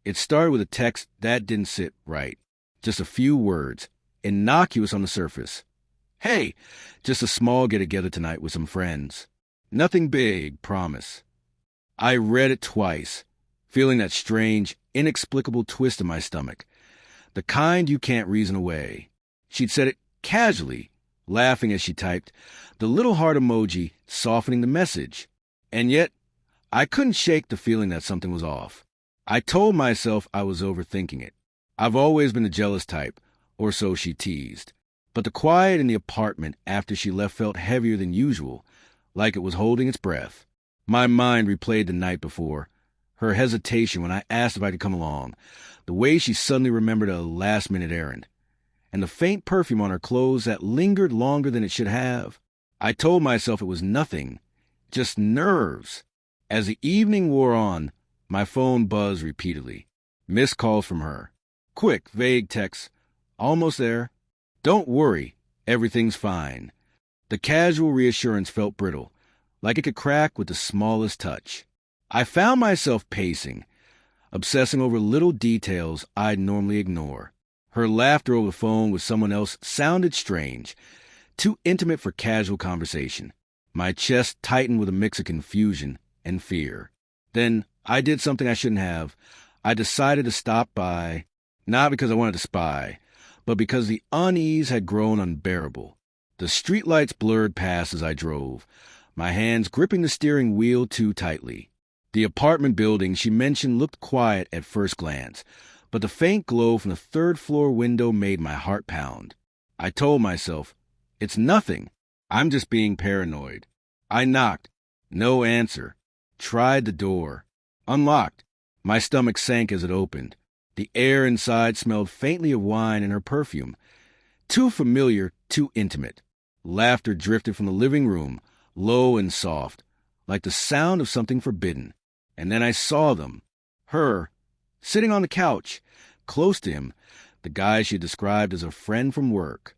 It started with a text that didn't sit right. Just a few words, innocuous on the surface. Hey, just a small get-together tonight with some friends. Nothing big, promise. I read it twice, feeling that strange, inexplicable twist in my stomach. The kind you can't reason away. She'd said it casually, laughing as she typed, the little heart emoji softening the message. And yet, I couldn't shake the feeling that something was off. I told myself I was overthinking it. I've always been the jealous type, or so she teased. But the quiet in the apartment after she left felt heavier than usual, like it was holding its breath. My mind replayed the night before, her hesitation when I asked if I could come along, the way she suddenly remembered a last-minute errand, and the faint perfume on her clothes that lingered longer than it should have. I told myself it was nothing, just nerves. As the evening wore on, my phone buzzed repeatedly. Missed calls from her. Quick, vague texts. Almost there. Don't worry, everything's fine. The casual reassurance felt brittle, like it could crack with the smallest touch. I found myself pacing, obsessing over little details I'd normally ignore. Her laughter over the phone with someone else sounded strange, too intimate for casual conversation. My chest tightened with a mix of confusion and fear. Then I did something I shouldn't have. I decided to stop by, not because I wanted to spy, but because the unease had grown unbearable. The streetlights blurred past as I drove, my hands gripping the steering wheel too tightly. The apartment building she mentioned looked quiet at first glance, but the faint glow from the third-floor window made my heart pound. I told myself, it's nothing. I'm just being paranoid. I knocked. No answer. Tried the door. Unlocked. My stomach sank as it opened. The air inside smelled faintly of wine and her perfume. Too familiar, too intimate. Laughter drifted from the living room, low and soft, like the sound of something forbidden. And then I saw them. Her, sitting on the couch, close to him, the guy she described as a friend from work.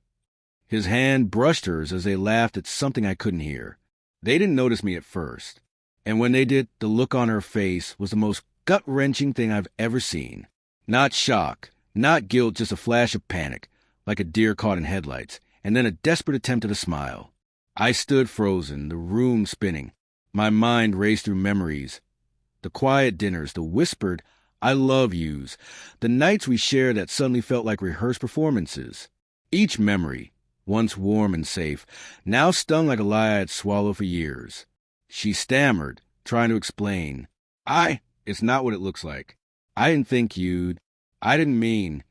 His hand brushed hers as they laughed at something I couldn't hear. They didn't notice me at first. And when they did, the look on her face was the most gut-wrenching thing I've ever seen. Not shock, not guilt, just a flash of panic, like a deer caught in headlights, and then a desperate attempt at a smile. I stood frozen, the room spinning. My mind raced through memories. The quiet dinners, the whispered, I love yous, the nights we shared that suddenly felt like rehearsed performances. Each memory, once warm and safe, now stung like a lie I had swallowed for years. She stammered, trying to explain. It's not what it looks like. I didn't think I didn't mean.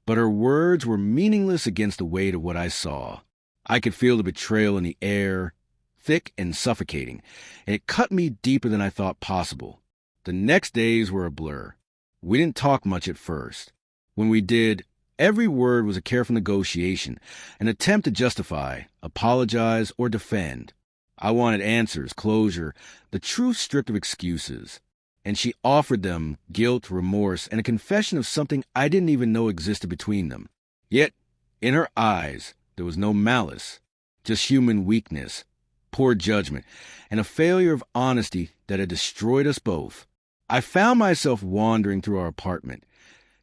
But her words were meaningless against the weight of what I saw. I could feel the betrayal in the air, thick and suffocating, and it cut me deeper than I thought possible. The next days were a blur. We didn't talk much at first. When we did, every word was a careful negotiation, an attempt to justify, apologize, or defend. I wanted answers, closure, the truth stripped of excuses. And she offered them guilt, remorse, and a confession of something I didn't even know existed between them. Yet, in her eyes, there was no malice, just human weakness, poor judgment, and a failure of honesty that had destroyed us both. I found myself wandering through our apartment,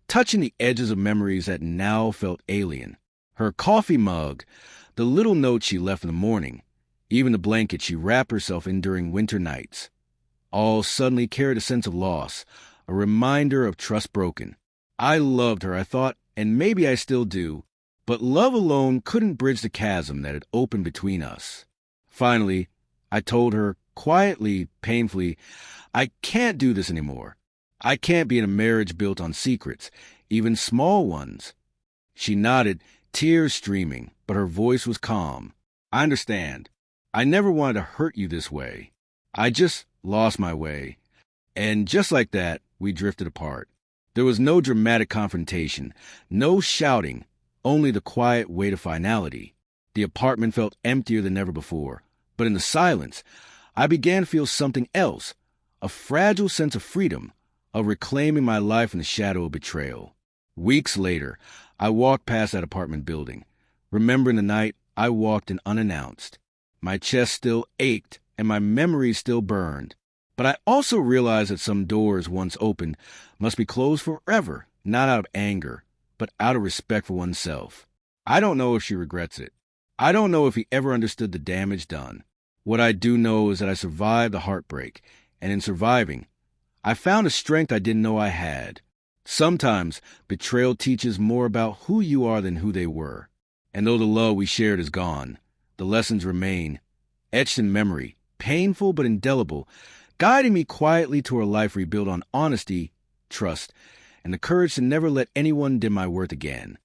touching the edges of memories that now felt alien. Her coffee mug, the little note she left in the morning, even the blanket she wrapped herself in during winter nights. All suddenly carried a sense of loss, a reminder of trust broken. I loved her, I thought, and maybe I still do, but love alone couldn't bridge the chasm that had opened between us. Finally, I told her, quietly, painfully, I can't do this anymore. I can't be in a marriage built on secrets, even small ones. She nodded, tears streaming, but her voice was calm. I understand. I never wanted to hurt you this way. I just lost my way. And just like that, we drifted apart. There was no dramatic confrontation, no shouting, only the quiet weight of finality. The apartment felt emptier than ever before, but in the silence, I began to feel something else, a fragile sense of freedom, of reclaiming my life in the shadow of betrayal. Weeks later, I walked past that apartment building, remembering the night I walked in unannounced. My chest still ached, and my memories still burned. But I also realized that some doors once opened must be closed forever, not out of anger, but out of respect for oneself. I don't know if she regrets it. I don't know if he ever understood the damage done. What I do know is that I survived the heartbreak, and in surviving, I found a strength I didn't know I had. Sometimes betrayal teaches more about who you are than who they were. And though the love we shared is gone, the lessons remain, etched in memory, painful but indelible, guiding me quietly to a life rebuilt on honesty, trust, and the courage to never let anyone dim my worth again.